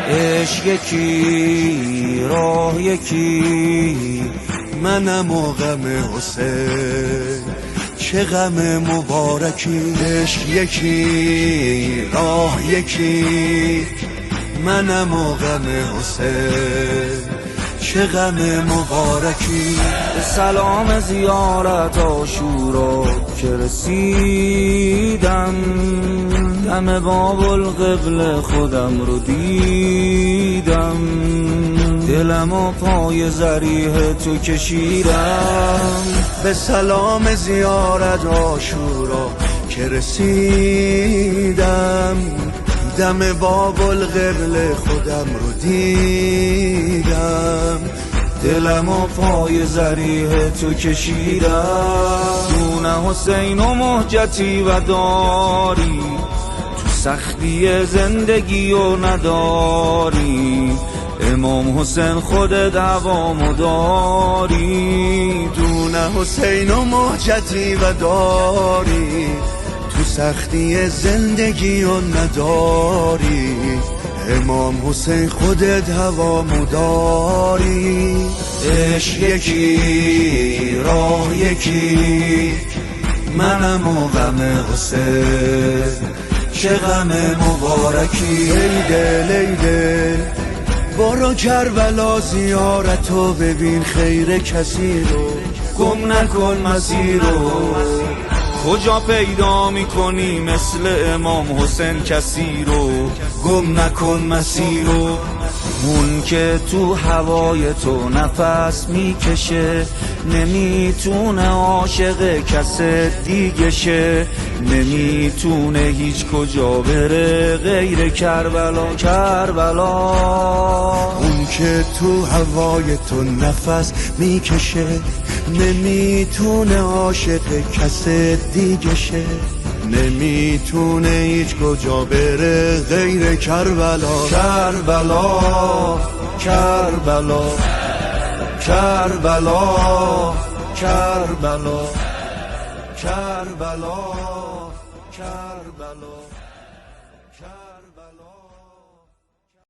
عشق یکی راه یکی، منم و غم حسین چه غم مبارکی. عشق یکی راه یکی، منم و غم حسین چه غم مبارکی. به سلام زیارت عاشورا که رسیدم، دم باب القبله خودم رو دیدم، دلم و پای ضریح تو کشیدم. به سلام زیارت عاشورا که رسیدم، دم باب القبله خودم رو دیدم، دلم و پای ضریح تو کشیدم. دون حسین و مهجتی و داری، تو سختی زندگی و نداری، امام حسین خودت هوامو داری. دون حسین و مهجتی و داری، تو سختی زندگی و نداری، امام حسین خودت هوامو داری. عشق یکی راه یکی، منم و غم حسین چه غم مبارکی. ای دل ای دل برو کربلا زیارتو ببین، خیر کسی رو گم نکن مسیر رو. کجا پیدا میکنی مثل امام حسین کسی رو گم نکن مسیر رو. اون که تو هوای تو نفس میکشه، نمیتونه عاشق کس دیگه شه، نمیتونه هیچ کجا بره غیر کربلا. کربلا اون که تو هوای تو نفس میکشه، نمیتونه عاشق کس دیگه شه، نمیتونه هیچ کجا بره غیر کربلا. کربلا کربلا کربلا کربلا کربلا کربلا.